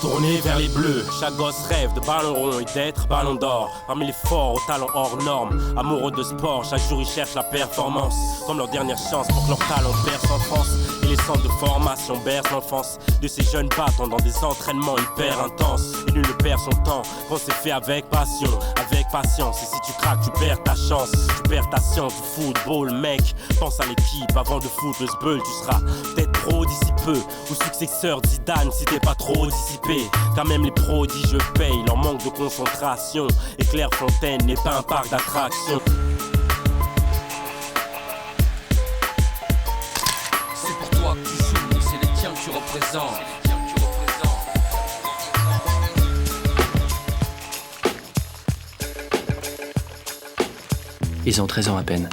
Tourné vers les bleus, chaque gosse rêve de ballon rond et d'être ballon d'or. Parmi les forts aux talents hors normes, amoureux de sport, chaque jour ils cherchent la performance. Comme leur dernière chance pour que leur talent perce en France. Et les centres de formation bercent l'enfance de ces jeunes battants dans des entraînements hyper intenses. Et nul ne perd son temps quand c'est fait avec passion, avec patience. Et si tu craques, tu perds ta chance, tu perds ta science du football, mec. Pense à l'équipe avant de foutre le sbeul, tu seras peut-être pro d'ici peu, ou successeur de Zidane si t'es pas trop dissipé. Car même les prodiges payent leur manque de concentration. Et Clairefontaine n'est pas un parc d'attractions. C'est pour toi que tu joues et c'est les tiens que tu représentes. Ils ont 13 ans à peine,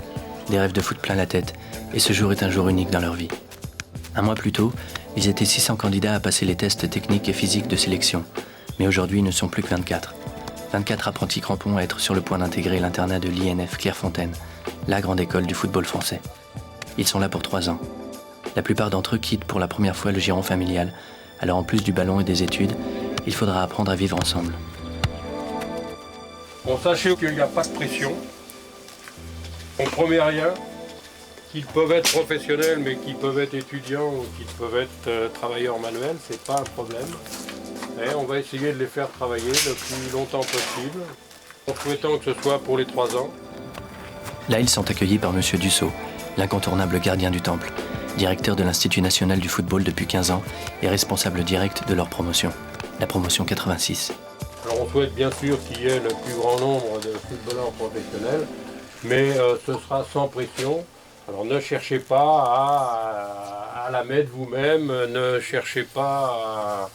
des rêves de foot plein la tête, et ce jour est un jour unique dans leur vie. Un mois plus tôt, ils étaient 600 candidats à passer les tests techniques et physiques de sélection. Mais aujourd'hui, ils ne sont plus que 24. 24 apprentis crampons à être sur le point d'intégrer l'internat de l'INF Clairefontaine, la grande école du football français. Ils sont là pour 3 ans. La plupart d'entre eux quittent pour la première fois le giron familial. Alors en plus du ballon et des études, il faudra apprendre à vivre ensemble. Bon, sachez qu'il n'y a pas de pression. On ne promet rien. Qu'ils peuvent être professionnels, mais qu'ils peuvent être étudiants ou qu'ils peuvent être travailleurs manuels, c'est pas un problème. Et on va essayer de les faire travailler le plus longtemps possible, en souhaitant que ce soit pour les 3 ans. Là, ils sont accueillis par Monsieur Dussault, l'incontournable gardien du temple, directeur de l'Institut national du football depuis 15 ans et responsable direct de leur promotion, la promotion 86. Alors on souhaite bien sûr qu'il y ait le plus grand nombre de footballeurs professionnels, mais ce sera sans pression. Alors ne cherchez pas à la mettre vous-même, ne cherchez pas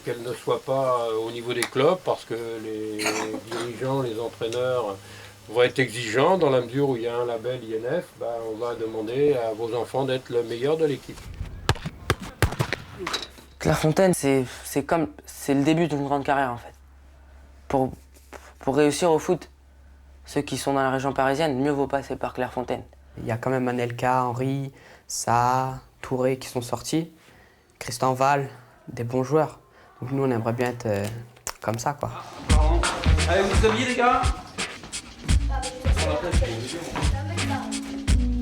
qu'elle ne soit pas au niveau des clubs, parce que les dirigeants, les entraîneurs vont être exigeants. Dans la mesure où il y a un label INF, on va demander à vos enfants d'être le meilleur de l'équipe. Clairefontaine, c'est le début d'une grande carrière en fait. Pour réussir au foot, ceux qui sont dans la région parisienne, mieux vaut passer par Clairefontaine. Il y a quand même Anelka, Henry, Saha, Touré qui sont sortis. Christian Val, des bons joueurs. Donc nous, on aimerait bien être comme ça, quoi. Allez, vous êtes habillés, les gars?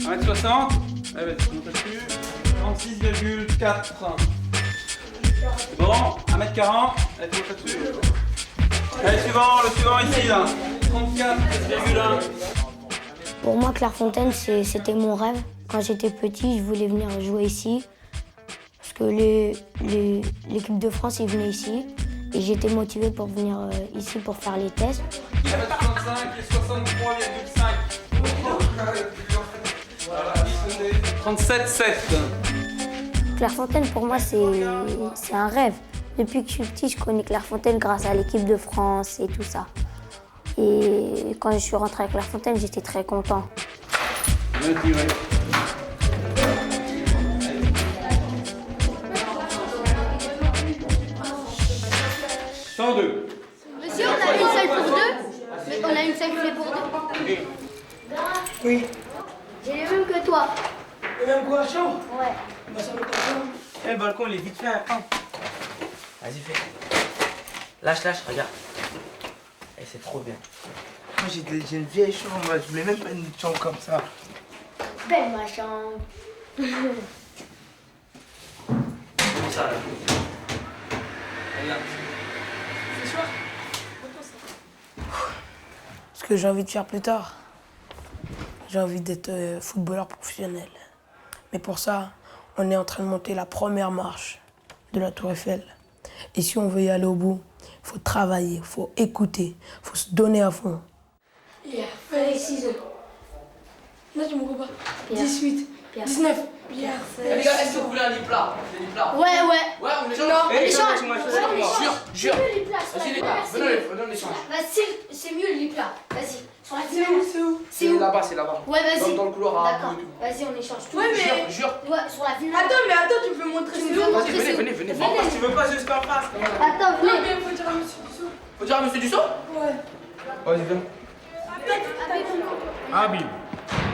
1m60. Allez, vas-y, monte là-dessus. 36,4. C'est bon, 1m40. Allez, tu montes là-dessus. Allez, le suivant ici, là. 34,1. Pour moi, Clairefontaine, c'était mon rêve. Quand j'étais petit, je voulais venir jouer ici. Parce que l'équipe de France, ils venaient ici. Et j'étais motivée pour venir ici pour faire les tests. 1m65 et 63,5. 37,7. Clairefontaine, pour moi, c'est un rêve. Depuis que je suis petit, je connais Clairefontaine grâce à l'équipe de France et tout ça. Et quand je suis rentrée à Clairefontaine, j'étais très content. Bien tiré. Monsieur, on a une salle pour deux. Mais on a une salle pour deux. Oui. J'ai les mêmes que toi. Le même quoi, chambre? Ouais. Ma chambre est en chambre. Eh, le balcon, il est vite fait. Hein. Vas-y, fais. Lâche, regarde. Eh, c'est trop bien. Moi, j'ai une vieille chambre. Moi, je voulais même pas une chambre comme ça. Belle ma chambre. Comment ça, là? Regarde. Ce soir? Ce que j'ai envie de faire plus tard, j'ai envie d'être footballeur professionnel. Mais pour ça, on est en train de monter la première marche de la Tour Eiffel. Et si on veut y aller au bout, il faut travailler, il faut écouter, il faut se donner à fond. Pierre, allez, 6 ans. Là, tu me vois pas. 18, 19. Pierre, Les gars, est-ce que vous voulez un lit plat? Ouais. Ouais, on échange. Non, on échange. Jure. C'est mieux les plats. Vas-y, les gars, venez, on échange. C'est mieux les plats. Vas-y. Sur la C'est où? C'est où? Là-bas, c'est là-bas. Ouais, vas-y. Dans le couloir. D'accord. Vas-y, on échange tout. Ouais, mais... Jure. Ouais, sur la finale. Attends, tu me fais montrer Tu c'est me où? fais Vas-y, montrer, c'est où? venez. Si tu veux pas, je pas face. Attends, Non, venez. mais faut dire à monsieur Dussault. Faut dire à monsieur Dussault? Ouais. Vas-y, viens. Habib.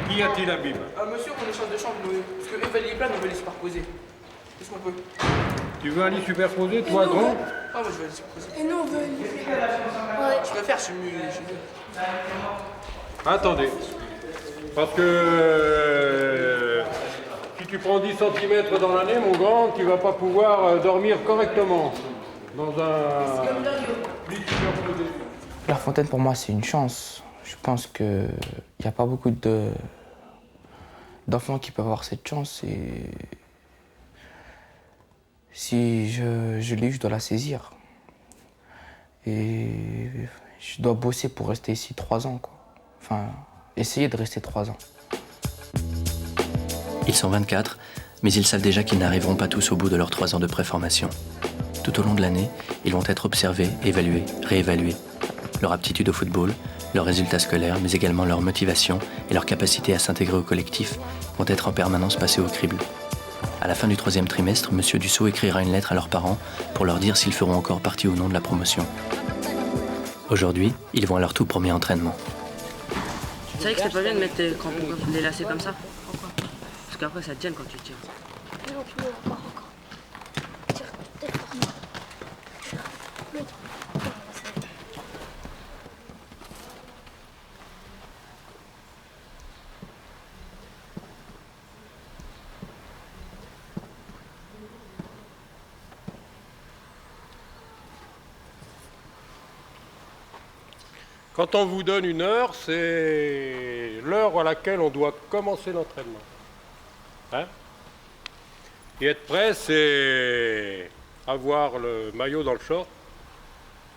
Qui a-t-il Habib? Monsieur, on échange de chambre, nous. Parce que eux veulent les plats, nous veulent les superposer. Qu'est-ce qu'on peut? Tu veux un lit superposé, toi, grand? Ah, moi je veux aller superposer. Et nous on veut aller. Ouais. Je préfère, je suis mieux. Attendez. Parce que si tu prends 10 cm dans l'année, mon grand, tu vas pas pouvoir dormir correctement dans un lit superposé. Clairefontaine, pour moi, c'est une chance. Je pense qu'il n'y a pas beaucoup d'enfants qui peuvent avoir cette chance. Et si je l'ai eu, je dois la saisir. Et je dois bosser pour rester ici 3 ans, quoi. Enfin, essayer de rester 3 ans. Ils sont 24, mais ils savent déjà qu'ils n'arriveront pas tous au bout de leurs 3 ans de préformation. Tout au long de l'année, ils vont être observés, évalués, réévalués. Leur aptitude au football, leurs résultats scolaires, mais également leur motivation et leur capacité à s'intégrer au collectif vont être en permanence passés au crible. À la fin du 3e trimestre, M. Dussault écrira une lettre à leurs parents pour leur dire s'ils feront encore partie ou non de la promotion. Aujourd'hui, ils vont à leur tout premier entraînement. Tu savais que c'était pas bien de mettre tes crampons, les lacets comme ça? Pourquoi? Parce qu'après ça te gêne quand tu tires. Non, encore. Tire, tire. L'autre. Quand on vous donne une heure, c'est l'heure à laquelle on doit commencer l'entraînement. Hein? Et être prêt, c'est avoir le maillot dans le short,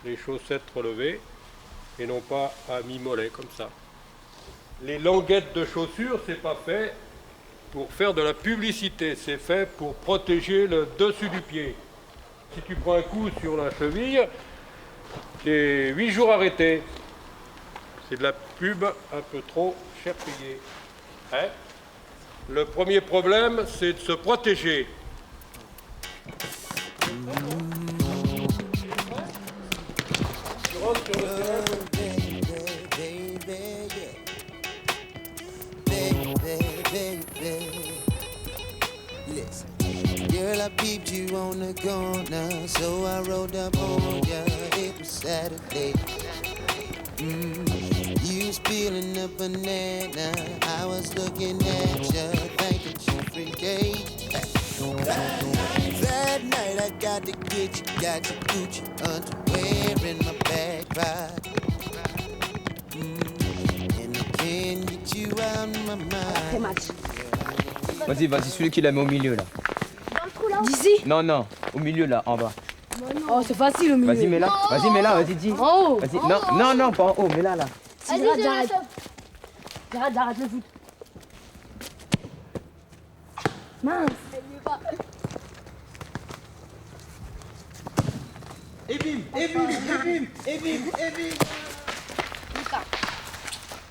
les chaussettes relevées, et non pas à mi-mollet comme ça. Les languettes de chaussures, c'est pas fait pour faire de la publicité, c'est fait pour protéger le dessus du pied. Si tu prends un coup sur la cheville, t'es 8 jours arrêté. C'est de la pub un peu trop cher payée. Hein? Le premier problème, c'est de se protéger. Tu rentres sur le terrain. Girl, I peeped you on the corner, so I rolled up on ya. It was Saturday. You was peeling a banana, I was looking at ya, thinking you freaky. That night I got to get you, got your Gucci underwear in my back pocket. And I can't get you out of my mind. Vas-y, celui qui la met au milieu là. Dans le trou là? D'ici? Non, au milieu là, en bas. Oh, c'est facile au milieu. Vas-y, mets là, vas-y, dis. Oh! Vas-y, non, pas en haut, mets là. Vas-y, j'arrête le foot. Mince. Et bim.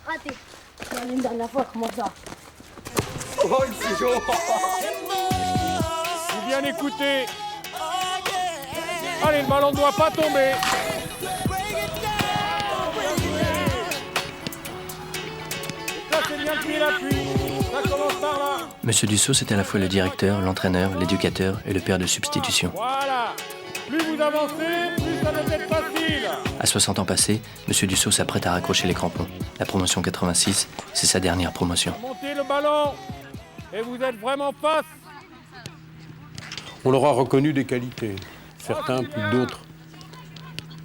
Raté. Tu vas une dernière fois, comment ça? Oh, c'est chaud. Faut bien écouter. Allez, le ballon ne doit pas tomber. Là, c'est bien pris l'appui. Ça commence par là. Monsieur Dussault, c'est à la fois le directeur, l'entraîneur, l'éducateur et le père de substitution. Voilà. Plus vous avancez, plus ça va être facile. À 60 ans passés, Monsieur Dussault s'apprête à raccrocher les crampons. La promotion 86, c'est sa dernière promotion. Montez le ballon et vous êtes vraiment face. On leur a reconnu des qualités, certains plus que d'autres.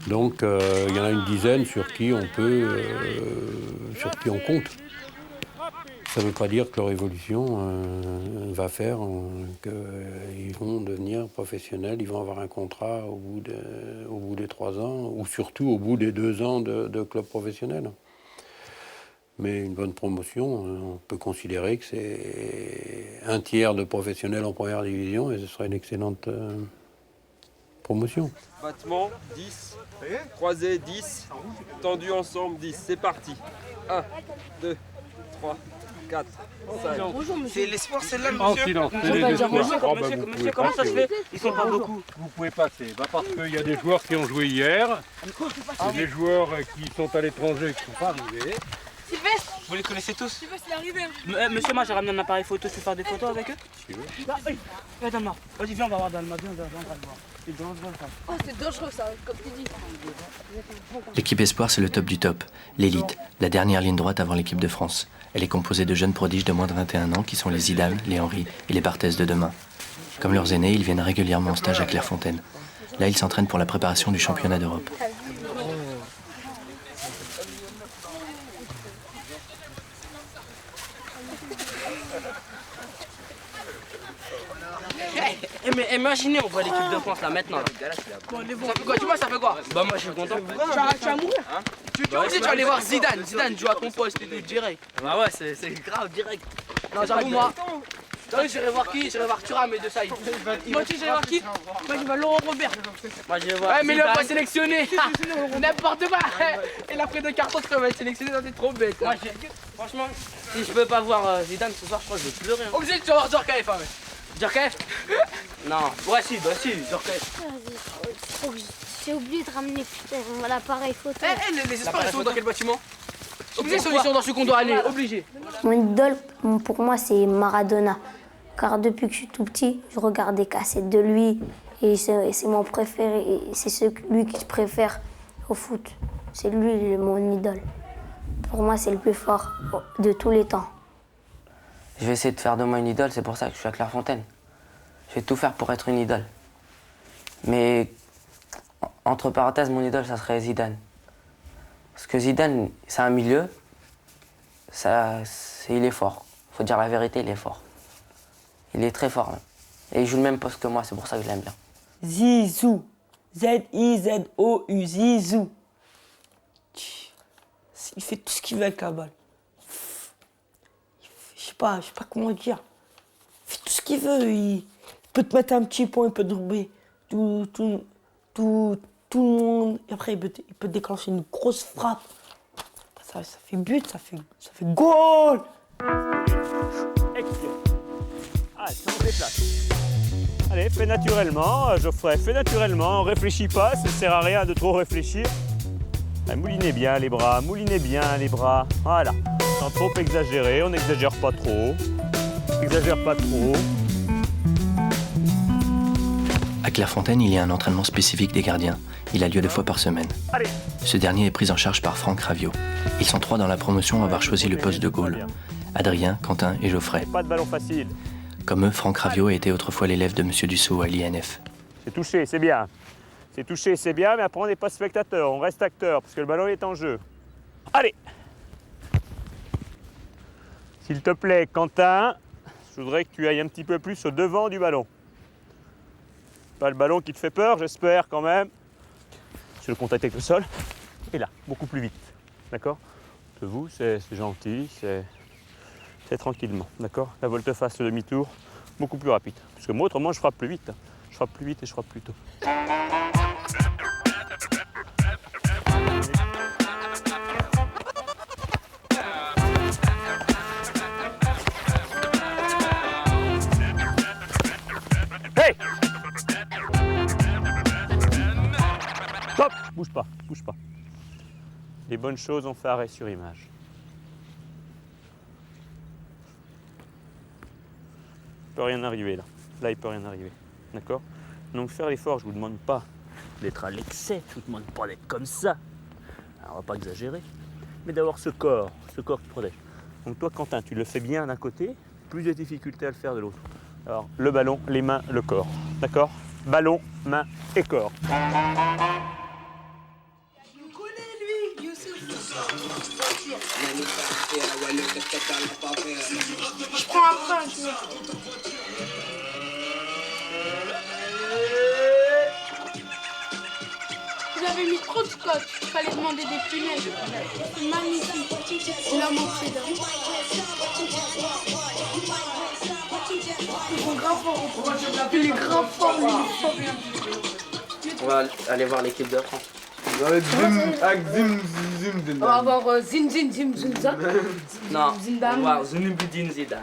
Donc il y en a une dizaine sur qui on peut, sur qui on compte. Ça ne veut pas dire que leur évolution va faire qu'ils vont devenir professionnels, ils vont avoir un contrat au bout des 3 ans, ou surtout au bout des 2 ans de club professionnel. Mais une bonne promotion, on peut considérer que c'est 1/3 de professionnels en première division et ce serait une excellente promotion. Battement, 10. Croisé, 10. Tendu ensemble, 10. C'est parti. 1, 2, 3, 4, 5. Bonjour monsieur. C'est les sports, c'est là, monsieur. En silence. Monsieur, comment ça se fait? Ils sont pas beaucoup. Vous pouvez passer. Parce qu'il y a des joueurs qui ont joué hier. Il y a des joueurs qui sont à l'étranger qui ne sont pas arrivés. Sylvestre, Vous les connaissez tous? Je sais pas s'il est arrivé. Monsieur, moi j'ai ramené un appareil photo, tu veux faire des photos avec eux? Si tu veux. Madame, vas-y, viens, on va voir Dalma, viens, on va le voir. C'est dangereux ça. Oh, c'est dangereux ça, comme tu dis. L'équipe Espoir, c'est le top du top, l'élite, la dernière ligne droite avant l'équipe de France. Elle est composée de jeunes prodiges de moins de 21 ans qui sont les Zidane, les Henry et les Barthez de demain. Comme leurs aînés, ils viennent régulièrement en stage à Clairefontaine. Là, ils s'entraînent pour la préparation du championnat d'Europe. Mais imaginez, on voit l'équipe de France là maintenant. Là. Bon, ça fait quoi? Tu vois, ça fait quoi? Bah, moi je suis content. Tu vas mourir. Tu vas aller voir Zidane. Zidane joue à ton poste et tout, direct. Bah ouais, c'est grave, direct. Non, j'avoue, moi. J'irai voir qui? J'irai voir Thuram et de Saïd. Moi aussi, j'irai voir qui? Moi, je vais voir Laurent Robert. Moi, je vais voir. Ouais, mais là, on va sélectionner. N'importe quoi. Et la prise de carton, on va être sélectionné, c'est trop bête. Franchement, si je peux pas voir Zidane ce soir, je crois que je vais pleurer. Obligé de te voir Djorkaeff, hein, mec. Djorkaeff? Non. Ouais, si, Djorkaeff. J'ai oublié de ramener l'appareil photo. Les espoirs, ils sont dans quel bâtiment? Obligé, ils sont dans ce qu'on doit aller, obligé. Mon idole, pour moi, c'est Maradona. Car depuis que je suis tout petit, je regarde des cassettes de lui. Et c'est mon préféré. Et c'est lui que je préfère au foot. C'est lui mon idole. Pour moi, c'est le plus fort de tous les temps. Je vais essayer de faire de moi une idole, c'est pour ça que je suis à Clairefontaine. Je vais tout faire pour être une idole. Mais, entre parenthèses, mon idole, ça serait Zidane. Parce que Zidane, c'est un milieu, il est fort. Faut dire la vérité, il est fort. Il est très fort, même. Et il joue le même poste que moi, c'est pour ça que je l'aime bien. Zizou. Z-I-Z-O-U. Zizou. Il fait tout ce qu'il veut avec la balle. Je sais pas comment dire. Il fait tout ce qu'il veut. Il peut te mettre un petit point, il peut te doubler tout le monde. Et après, il peut déclencher une grosse frappe. Ça fait but, ça fait goal. Allez, on se déplace. Allez, fais naturellement, Geoffrey, fais naturellement, réfléchis pas, ça ne sert à rien de trop réfléchir. Allez, moulinez bien les bras, voilà. Sans trop exagérer, on n'exagère pas trop. Exagère pas trop. À Clairefontaine, il y a un entraînement spécifique des gardiens. Il a lieu 2 fois par semaine. Allez. Ce dernier est pris en charge par Franck Raviot. Ils sont 3 dans la promotion à avoir choisi le poste de goal. Adrien, Quentin et Geoffrey. Pas de ballon facile. Comme eux, Franck Raviot a été autrefois l'élève de M. Dussault à l'INF. C'est touché, c'est bien. C'est touché, c'est bien, mais après on n'est pas spectateur, on reste acteur, parce que le ballon est en jeu. Allez. S'il te plaît, Quentin, je voudrais que tu ailles un petit peu plus au devant du ballon. Pas le ballon qui te fait peur, j'espère quand même. Sur le contact avec le sol. Et là, beaucoup plus vite. D'accord? De vous, c'est gentil, c'est tranquillement. D'accord? La volte-face, le demi-tour, beaucoup plus rapide. Parce que moi, autrement, je frappe plus vite. Je frappe plus vite et je frappe plus tôt. Hey! Stop! Bouge pas. Les bonnes choses, on fait arrêt sur image. Il peut rien arriver là. Là, il peut rien arriver. D'accord? Donc faire l'effort, je vous demande pas d'être à l'excès, je vous demande pas d'être comme ça. Alors, on va pas exagérer. Mais d'avoir ce corps qui protège. Donc toi, Quentin, tu le fais bien d'un côté, plus de difficulté à le faire de l'autre. Alors, le ballon, les mains, le corps. D'accord? Ballon, main et corps. Je prends un pain, tu vois. Vous avez mis trop de scotch, il fallait demander des punaises. C'est magnifique. C'est la moitié d'un. Ils sont grave forts. Il est grave fort, il est fort. On va aller voir l'équipe de France. On va voir Zin Zin. Non, Zidane. On va voir Zinedine Zidane.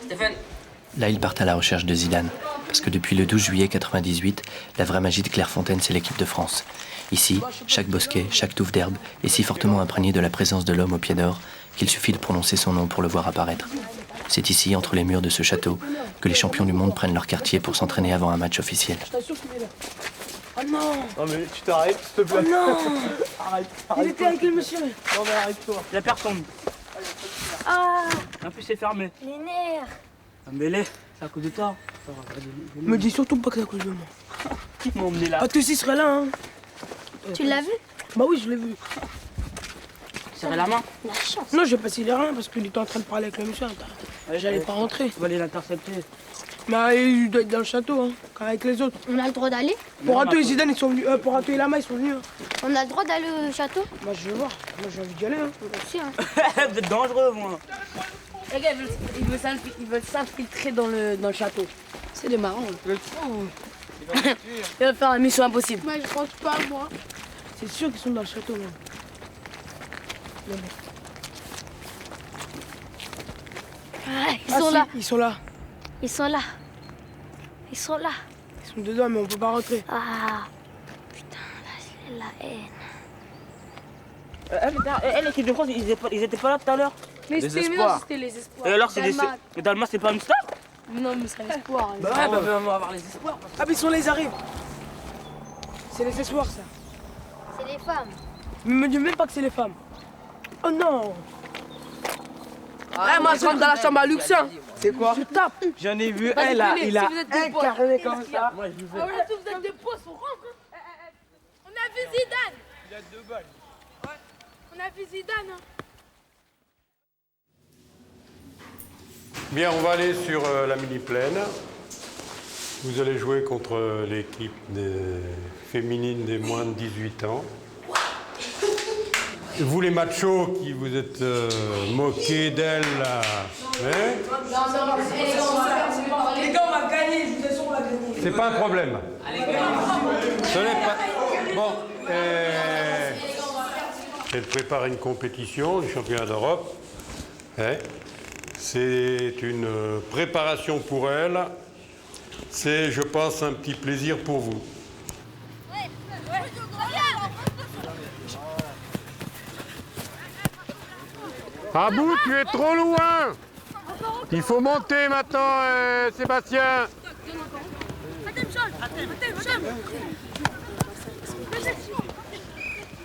Stéphane. Là, ils partent à la recherche de Zidane, parce que depuis le 12 juillet 98, la vraie magie de Clairefontaine, c'est l'équipe de France. Ici, chaque bosquet, chaque touffe d'herbe est si fortement imprégné de la présence de l'homme au pied d'or qu'il suffit de prononcer son nom pour le voir apparaître. C'est ici, entre les murs de ce château, que les champions du monde prennent leur quartier pour s'entraîner avant un match officiel. Je t'assure qu'il est là. Oh non! Non mais tu t'arrêtes, s'il te plaît. Oh non! Arrête. Il était avec le monsieur. Non mais arrête-toi. Y'a personne. Ah! En plus, c'est fermé. Les nerfs. Mais c'est à cause de toi. Me dis surtout pas que c'est à cause de moi. Qui m'a emmené là? Parce que s'il serait là, hein. Tu l'as vu? Bah oui, je l'ai vu. Serrer la main? La chance. Non, j'ai pas serré rien parce qu'il était en train de parler avec le monsieur. J'allais pas rentrer. On va aller l'intercepter. Mais il doit être dans le château, hein, avec les autres. On a le droit d'aller? Porato et Zidane, ils sont venus. Porato et Lama, ils sont venus. Hein. On a le droit d'aller au château? Moi, je vais voir. Moi, j'ai envie d'y aller. Hein. Moi aussi, hein. Vous êtes dangereux, moi. Les gars, ils veulent s'infiltrer dans le château. C'est des marrants. Ils veulent faire la mission impossible. Moi, je pense pas, moi. C'est sûr qu'ils sont dans le château, même. Ah, ils sont là. Ils sont là. Ils sont là. Ils sont là. Ils sont dedans, mais on peut pas rentrer. Ah. Putain, là, c'est la haine. L'équipe de France, ils étaient pas là tout à l'heure. Mais c'était les espoirs. Et alors, c'est des... Mais Danemark, c'est pas une star? Non, mais c'est un espoir. Bah ouais, bah on va avoir les espoirs. Ah, mais ils sont là, ils arrivent. C'est les espoirs, ça. C'est les femmes. Mais me dis même pas que c'est les femmes. Oh non. Ouais, moi, je rentre dans la chambre à luxe. C'est quoi? Je tape. J'en ai vu un là, il a incarné comme ça. Vous êtes des poisses, on rentre. On a vu Zidane. Il a 2 balles. Ouais. On a vu Zidane. Bien, on va aller sur la mini-plaine. Vous allez jouer contre l'équipe féminine des moins de 18 ans. Vous les machos qui vous êtes moqués d'elle, là. Les gars, on va gagner, je vous assure, on va gagner. C'est pas un problème. Ce n'est pas... Bon, elle prépare une compétition, le championnat d'Europe. C'est une préparation pour elle. C'est, je pense, un petit plaisir pour vous. Abou, tu es trop loin. Il faut monter maintenant, Sébastien.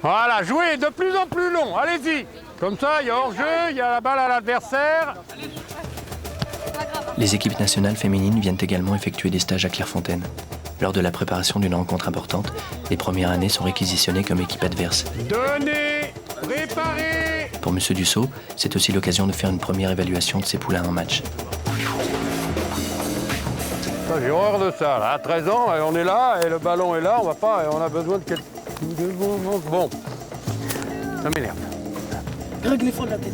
Voilà, jouez de plus en plus long, allez-y. Comme ça, il y a hors-jeu, il y a la balle à l'adversaire. Les équipes nationales féminines viennent également effectuer des stages à Clairefontaine. Lors de la préparation d'une rencontre importante, les premières années sont réquisitionnées comme équipe adverse. Donnez, préparez. Pour M. Dussault, c'est aussi l'occasion de faire une première évaluation de ses poulains en match. J'ai horreur de ça, là. À 13 ans, on est là, et le ballon est là, on va pas, on a besoin de quelque... Bon, ça m'énerve. Règle les fonds de la tête.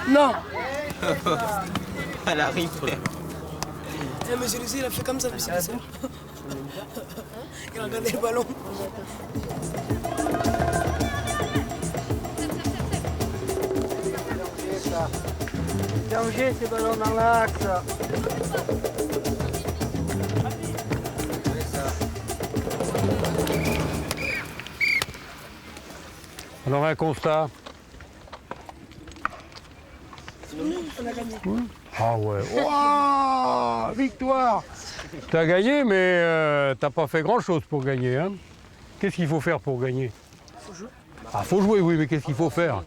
Non. Elle arrive. Monsieur Lucie, il a fait comme ça, monsieur Lucie. Il a regardé le ballon. Danger, ces ballons dans l'axe. Alors un constat. On a gagné. Ah ouais. Wow, victoire. T'as gagné, mais t'as pas fait grand-chose pour gagner. Hein. Qu'est-ce qu'il faut faire pour gagner? Faut jouer. Ah, faut jouer, oui, mais qu'est-ce qu'il faut faire?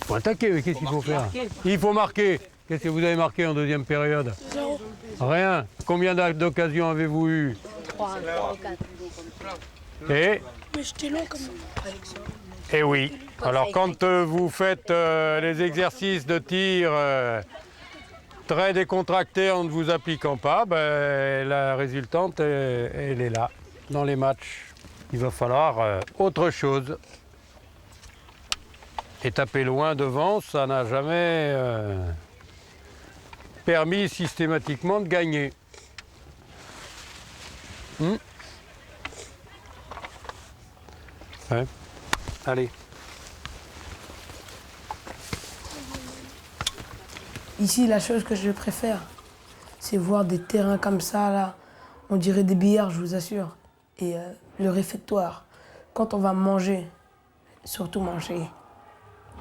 Faut attaquer, mais qu'est-ce qu'il faut faire? Il faut marquer. Qu'est-ce que vous avez marqué en deuxième période? 0. Rien. Combien d'occasions avez-vous eu? 3 ou 4. Et? Mais j'étais long comme Alexandre. Eh oui. Alors quand vous faites les exercices de tir très décontractés en ne vous appliquant pas, ben, la résultante, elle est là, dans les matchs. Il va falloir autre chose. Et taper loin devant, ça n'a jamais permis systématiquement de gagner. Ouais. Allez. Ici, la chose que je préfère, c'est voir des terrains comme ça, là. On dirait des billards, je vous assure. Et le réfectoire. quand on va manger, surtout manger,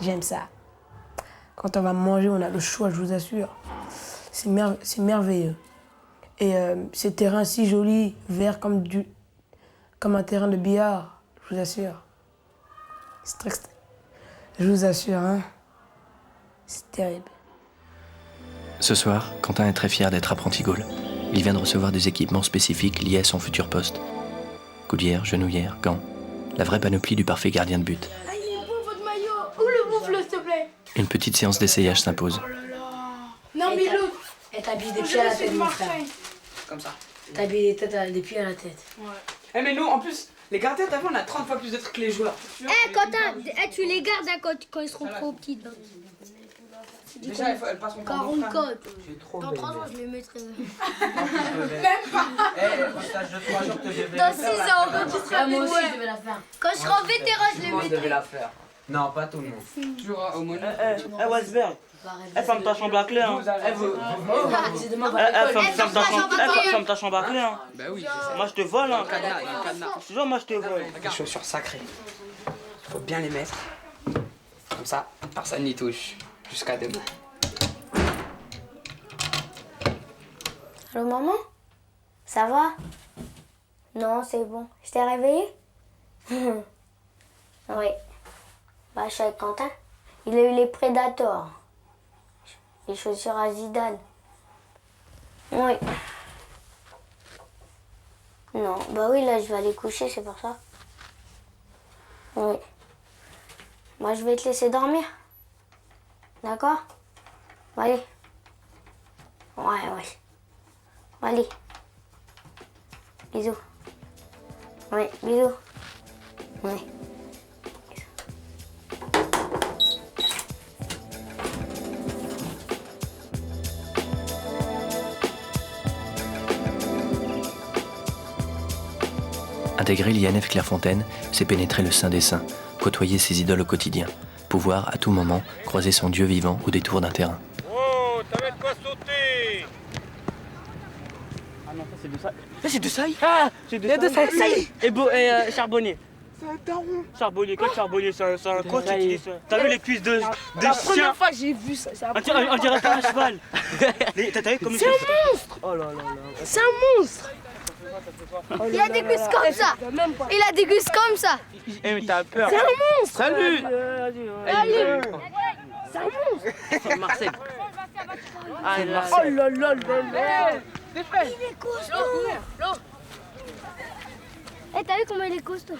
j'aime ça. Quand on va manger, on a le choix, je vous assure. C'est merveilleux. Et ces terrains si jolis, verts comme un terrain de billard, je vous assure. C'est très... Je vous assure, hein. C'est terrible. Ce soir, Quentin est très fier d'être apprenti goal. Il vient de recevoir des équipements spécifiques liés à son futur poste. Coudière, genouillère, gants. La vraie panoplie du parfait gardien de but. Ah, il est beau votre maillot. Où le moufle, s'il te plaît? Une petite séance d'essayage s'impose. Non, mais l'autre. Et t'habilles des pieds à la tête, mon frère. Comme ça. T'habilles des pieds à la tête. Ouais. Eh, mais nous, en plus, les gardiens, t'as vu, on a 30 fois plus de trucs que les joueurs. Eh, Quentin, tu les gardes quand ils seront trop petits. Déjà, elles passeront par 40 codes. Dans 3 jours, je les mettrai. Même pas. Au stage de 3 jours que je vais Dans 6 ans, quand tu seras Moi aussi, je vétéran. devais la faire. Quand je serai en vétéran, je les Moi, je devais mettrai. la faire. Non, pas tout le monde. Toujours au monu. Westberg, ferme ta chambre à clé, hein. Ferme ta chambre à clé, hein. Bah oui, Moi, je te vole, hein. il y a un cadenas. Toujours, moi, je te vole. Les chaussures sacrées. Faut bien les mettre. Comme ça, personne n'y touche. Jusqu'à demain. Allô, maman? Ça va? Non, c'est bon. Je t'ai réveillé? Oui. Bah, je suis avec Quentin. Il a eu les Predators. Les chaussures à Zidane. Oui. Non, bah oui, là, je vais aller coucher, c'est pour ça. Oui. Moi, je vais te laisser dormir. D'accord? Allez. Ouais. Allez. Bisous. Oui, bisous. Oui. Intégrer l'INF Clairefontaine, c'est pénétrer le sein des saints, côtoyer ses idoles au quotidien, pouvoir, à tout moment, croiser son Dieu vivant au détour d'un terrain. Oh, t'avais de quoi sauter! Ah non, ça, c'est de ça. Ça, c'est de ça. Ah, c'est de ça. Et Charbonnier. C'est un daron. Charbonnier, quel Charbonnier? C'est un coach qui utilise ça. T'as vu les cuisses de La chien? première fois que j'ai vu ça, c'est la On première dirait un cheval. T'as vu comme C'est un monstre! Oh là là là. C'est un monstre! Il a des cuisses comme ça. Il a des cuisses comme ça. Eh, mais t'as peur. C'est un monstre! Salut! Allez! C'est un monstre! C'est Marseille. Ah, Oh là là là là! Il est costaud. Eh, t'as vu comment il est costaud?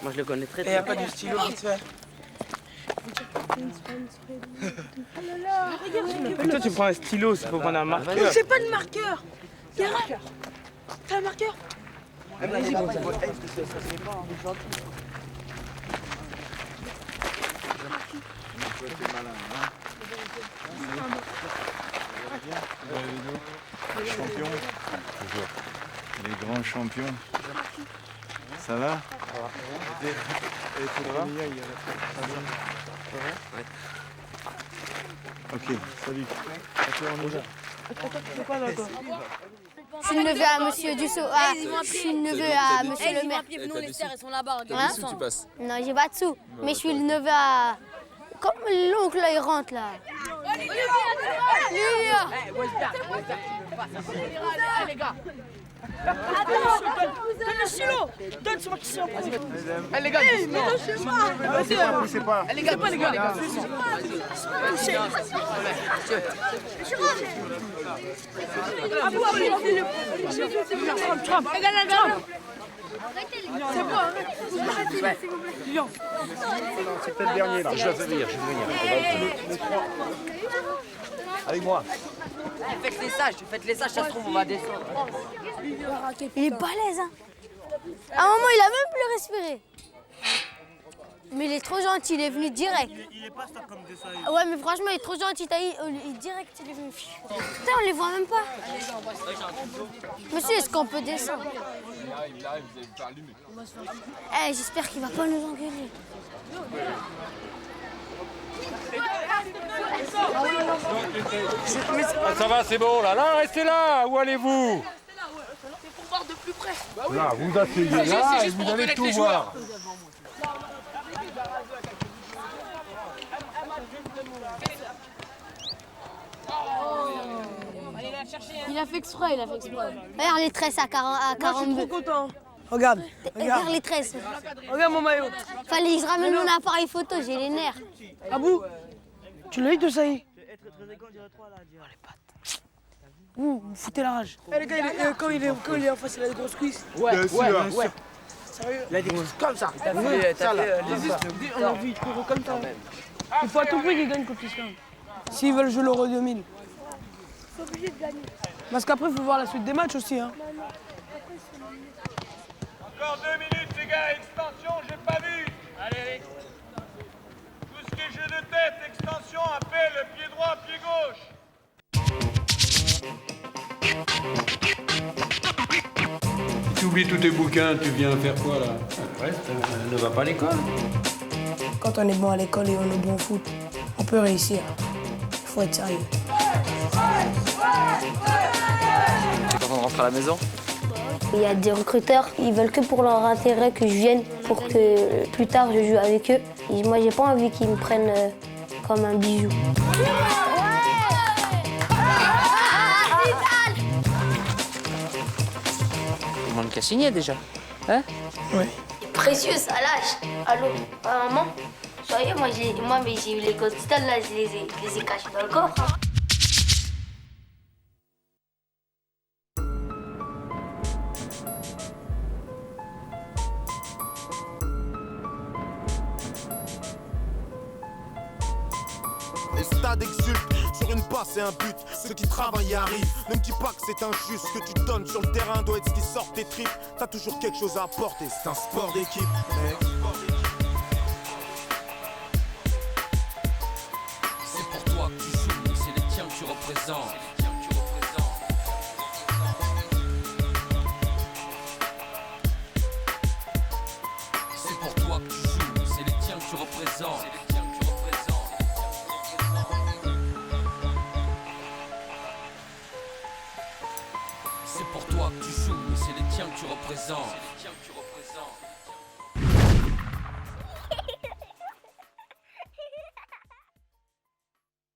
Moi, je le connais très Et y'a pas du stylo vite fait. Toi, tu prends un stylo, c'est pour prendre un marqueur. J'ai pas de marqueur! Yara! T'as un marqueur? Vas-y, Champion, toujours. Les grands champions. Ça va? Et tout va? Ok, salut. Ok, on y va. Je suis le neveu à monsieur Dussault. Ah, je suis le neveu à monsieur le maire. Nous, les serres, ils sont là-bas. Hein? Non, j'ai pas dessous. Mais je suis le neveu à... Comme l'oncle, là, il rentre, là. Lui, là. Allez, les gars! Donne le stylo! Donne, c'est moi qui suis en premier. Allez, les gars, Poussez pas. les gars, les gars. C'est bon, arrête. C'est peut-être le dernier là. Je vais venir. Avec moi. Faites les sages, ça se trouve, on va descendre. Il est balèze, hein. À un moment, il a même plus respiré. Mais il est trop gentil, il est venu direct. Il est pas stop comme de ça. Ouais, mais franchement, il est trop gentil. Il direct, il est venu. Putain, on les voit même pas. Monsieur, est-ce qu'on peut descendre? Eh, j'espère qu'il va pas nous engueuler. Ça va, c'est bon là. Là, restez là. Où allez-vous? C'est pour voir de plus près. Là, vous asseyez là et vous allez tout voir. Il a fait exprès, il a fait exprès. Regarde les tresses à 42. Je suis trop content. Regarde, Regarde les tresses. Regarde mon maillot. Fallait que je ramène mon appareil photo, j'ai les nerfs. Abou, tu l'as eu de ça y est. Vous foutez la rage. Eh les gars, quand il est en face, il a des grosses cuisses. Ouais. Sérieux? Il a des grosses comme ça. T'as vu, On a vu, il court comme ça. Il faut à tout prix qu'il gagne contre l'Islande. S'ils veulent jouer l'Euro 2000. Ils sont obligés de gagner. Parce qu'après, il faut voir la suite des matchs aussi. Hein. Encore 2 minutes, les gars, extension, j'ai pas vu. Allez. Tout ce qui est jeu de tête, extension, appel, pied droit, pied gauche. Tu oublies tous tes bouquins, tu viens faire quoi là? Reste, ne va pas à l'école. Quand on est bon à l'école et on est bon au foot, on peut réussir. Il faut être sérieux. C'est quand on rentre à la maison? Il y a des recruteurs, ils veulent que pour leur intérêt que je vienne pour que plus tard je joue avec eux. Et moi, j'ai pas envie qu'ils me prennent comme un bijou. Tout le monde qui a signé déjà. Hein? Oui. Précieux, ça lâche. Allô, maman? Soyez, moi j'ai eu les codes Zidane, là, je les ai cachés dans le corps. Et le stade exulte sur une passe et un but. Ceux qui travaillent y arrivent. Ne me dis pas que c'est injuste. Ce que tu donnes sur le terrain doit être ce qui sort tes tripes. T'as toujours quelque chose à apporter. C'est un sport d'équipe. C'est pour toi que tu joues, et c'est les tiens que tu représentes. C'est pour toi que tu joues, et c'est les tiens que tu représentes. C'est pour toi que tu joues, et c'est les tiens que tu représentes.